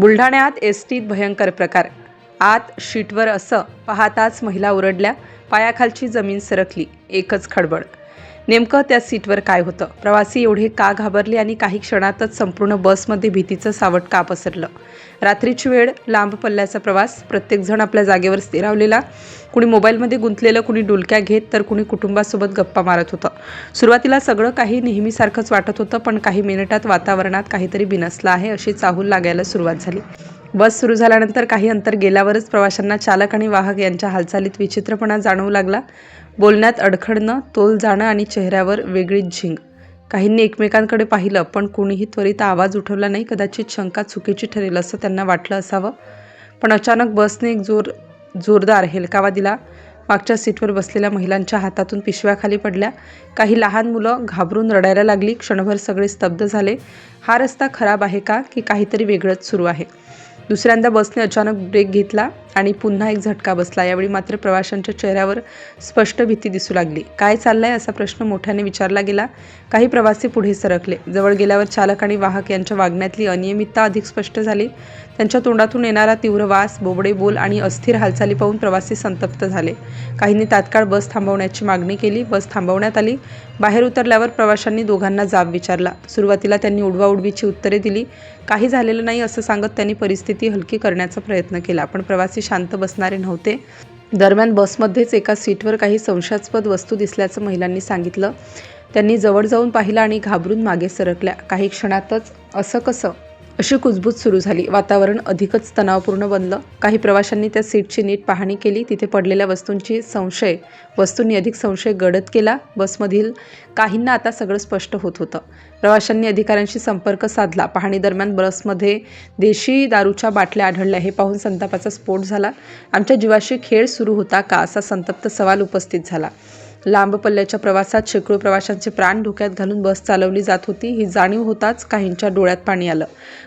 बुलढाण्यात एसटीत भयंकर प्रकार. आत शीटवर असं पाहताच महिला ओरडल्या, पायाखालची जमीन सरकली. एकच खडबड. नेमकं त्या सीटवर काय होतं? प्रवासी एवढे का घाबरले आणि काही क्षणातच संपूर्ण बसमध्ये भीतीचं सावट का पसरलं? रात्रीची वेळ, लांब पल्ल्याचा प्रवास, प्रत्येकजण आपल्या जागेवर स्थिरावलेला. कुणी मोबाईलमध्ये गुंतलेलं, कुणी डुलक्या घेत, तर कुणी कुटुंबासोबत गप्पा मारत होतं. सुरुवातीला सगळं काही नेहमीसारखंच वाटत होतं, पण काही मिनिटात वातावरणात काहीतरी बिनसलं आहे अशी चाहूल लागायला सुरुवात झाली. बस सुरू झाल्यानंतर काही अंतर गेल्यावरच प्रवाशांना चालक आणि वाहक यांच्या हालचालीत विचित्रपणा जाणवू लागला. बोलण्यात अडखळणं, तोल जाणं आणि चेहऱ्यावर वेगळीच झिंग. काहींनी एकमेकांकडे पाहिलं, पण कुणीही त्वरित आवाज उठवला नाही. कदाचित शंका चुकीची ठरेल असं त्यांना वाटलं असावं. पण अचानक बसने एक जोरदार हेलकावा दिला. मागच्या सीटवर बसलेल्या महिलांच्या हातातून पिशव्या खाली पडल्या. काही लहान मुलं घाबरून रडायला लागली. क्षणभर सगळे स्तब्ध झाले. हा रस्ता खराब आहे का, की काहीतरी वेगळंच सुरू आहे? दुसऱ्यांदा बसने अचानक ब्रेक घेतला आणि पुन्हा एक झटका बसला. यावेळी मात्र प्रवाशांच्या चेहऱ्यावर स्पष्ट भीती दिसू लागली. काय चाललंय असा प्रश्न मोठ्याने विचारला गेला. काही प्रवासी पुढे सरकले. जवळ गेल्यावर चालक आणि वाहक यांच्या वागण्यातली अनियमितता अधिक स्पष्ट झाली. त्यांच्या तोंडातून येणारा तीव्र वास, बोबडे बोल आणि अस्थिर हालचाली पाहून प्रवासी संतप्त झाले. काहींनी तात्काळ बस थांबवण्याची मागणी केली. बस थांबवण्यात आली. बाहेर उतरल्यावर प्रवाशांनी दोघांना जाब विचारला. सुरुवातीला त्यांनी उडवाउडवीची उत्तरे दिली. काही झालेलं नाही असं सांगत त्यांनी परिस्थिती हलकी करण्याचा प्रयत्न केला. पण प्रवासी शांत बसणारे नव्हते. दरम्यान बसमध्येच एका सीटवर काही संशयास्पद वस्तू दिसल्याचं महिलांनी सांगितलं. त्यांनी जवळ जाऊन पाहिलं आणि घाबरून मागे सरकल्या. काही क्षणातच असं कसं अशी कुजबूज सुरू झाली. वातावरण अधिकच तणावपूर्ण बनलं. काही प्रवाशांनी त्या सीटची नीट पाहणी केली. तिथे पडलेल्या वस्तूंनी अधिक संशय गडद केला. बसमधील काहींना आता सगळं स्पष्ट होत होतं. प्रवाशांनी अधिकाऱ्यांशी संपर्क साधला. पाहणीदरम्यान बसमध्ये देशी दारूच्या बाटल्या आढळल्या. हे पाहून संतापाचा स्फोट झाला. आमच्या जीवाशी खेळ सुरू होता का, असा संतप्त सवाल उपस्थित झाला. लांब पल्ल्याच्या प्रवासात शेकडो प्रवाशांचे प्राण धोक्यात घालून बस चालवली जात होती. ही जाणीव होताच काहींच्या डोळ्यात पाणी आलं.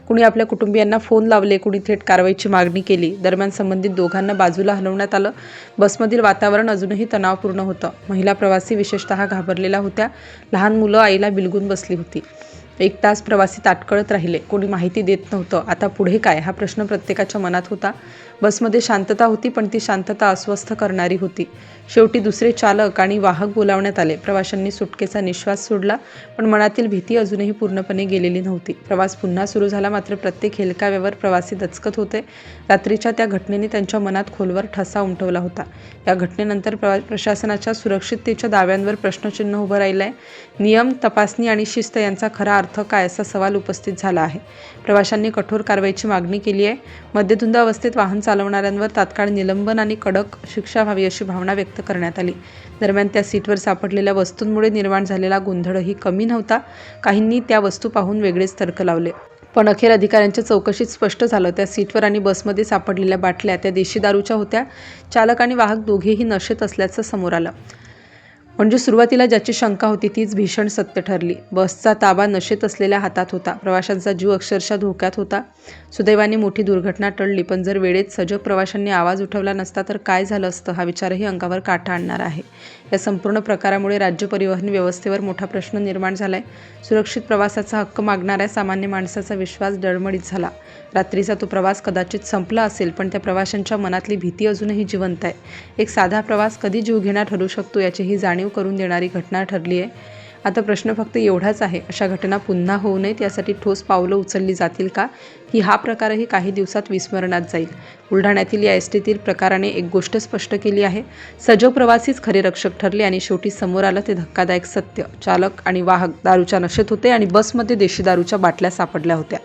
कुणी आपल्या कुटुंबियांना फोन लावले, कुणी थेट कारवाईची मागणी केली. दरम्यान संबंधित दोघांना बाजूला हलवण्यात आलं. बसमधील वातावरण अजूनही तणावपूर्ण होतं. महिला प्रवासी विशेषतः घाबरलेल्या होत्या. लहान मुलं आईला बिलगून बसली होती. 1 तास प्रवासी ताटकळत राहिले. कोणी माहिती देत नव्हतं. आता पुढे काय, हा प्रश्न प्रत्येकाच्या मनात होता. बसमध्ये शांतता होती, पण ती शांतता अस्वस्थ करणारी होती. शेवटी दुसरे चालक आणि वाहक बोलावण्यात आले. प्रवाशांनी सुटकेचा निश्वास सोडला, पण मनातील भीती अजूनही पूर्णपणे गेलेली नव्हती. प्रवास पुन्हा सुरू झाला. मात्र प्रत्येक हेलकाव्यावर प्रवासी दचकत होते. रात्रीच्या त्या घटनेने त्यांच्या मनात खोलवर ठसा उमटवला होता. या घटनेनंतर प्रशासनाच्या सुरक्षिततेच्या दाव्यांवर प्रश्नचिन्ह उभं राहिलं आहे. नियम, तपासणी आणि शिस्त यांचा खरा अर्थ काय, असा सवाल उपस्थित झाला आहे. प्रवाशांनी कठोर कारवाईची मागणी केली आहे. मद्यधुंद अवस्थेत वाहन चालवणाऱ्यांवर तात्काळ निलंबन आणि कडक शिक्षा व्हावी अशी भावना व्यक्त करण्यात आली. दरम्यान त्या सीटवर सापडलेल्या वस्तूंमुळे निर्माण झालेला गोंधळही कमी नव्हता. काहींनी त्या वस्तू पाहून वेगळेच तर्क लावले. पण अखेर अधिकाऱ्यांच्या चौकशीत स्पष्ट झालं, त्या सीटवर आणि बसमध्ये सापडलेल्या बाटल्या त्या देशी दारूच्या होत्या. चालक आणि वाहक दोघेही नशेत असल्याचं समोर आलं. म्हणजे सुरुवातीला ज्याची शंका होती तीच भीषण सत्य ठरली. बसचा ताबा नशेत असलेल्या हातात होता. प्रवाशांचा जीव अक्षरशः धोक्यात होता. सुदैवाने मोठी दुर्घटना टळली, पण जर वेळेत सजग प्रवाशांनी आवाज उठवला नसता तर काय झालं असतं, हा विचारही अंगावर काटा आणणारा आहे. या संपूर्ण प्रकारामुळे राज्य परिवहन व्यवस्थेवर मोठा प्रश्न निर्माण झालाय. सुरक्षित प्रवासाचा हक्क मागणाऱ्या सामान्य माणसाचा विश्वास डळमळीत झाला. रात्रीचा तो प्रवास कदाचित संपला असेल, पण त्या प्रवाशांच्या मनातली भीती अजूनही जिवंत आहे. एक साधा प्रवास कधी जीवघेणा ठरू शकतो याचीही जाणीव करून देणारी घटना ठरली आहे. आता प्रश्न फक्त एवढाच आहे, अशा घटना पुन्हा होऊ नयेत यासाठी ठोस पावलं उचलली जातील का, की हा प्रकारही काही दिवसात विस्मरणात जाईल? बुलढाण्यातील या एसटीतील प्रकाराने एक गोष्ट स्पष्ट केली आहे. सजग प्रवासीच खरे रक्षक ठरले आणि शेवटी समोर आलं ते धक्कादायक सत्य. चालक आणि वाहक दारूच्या नशेत होते आणि बसमध्ये देशी दारूच्या बाटल्या सापडल्या होत्या.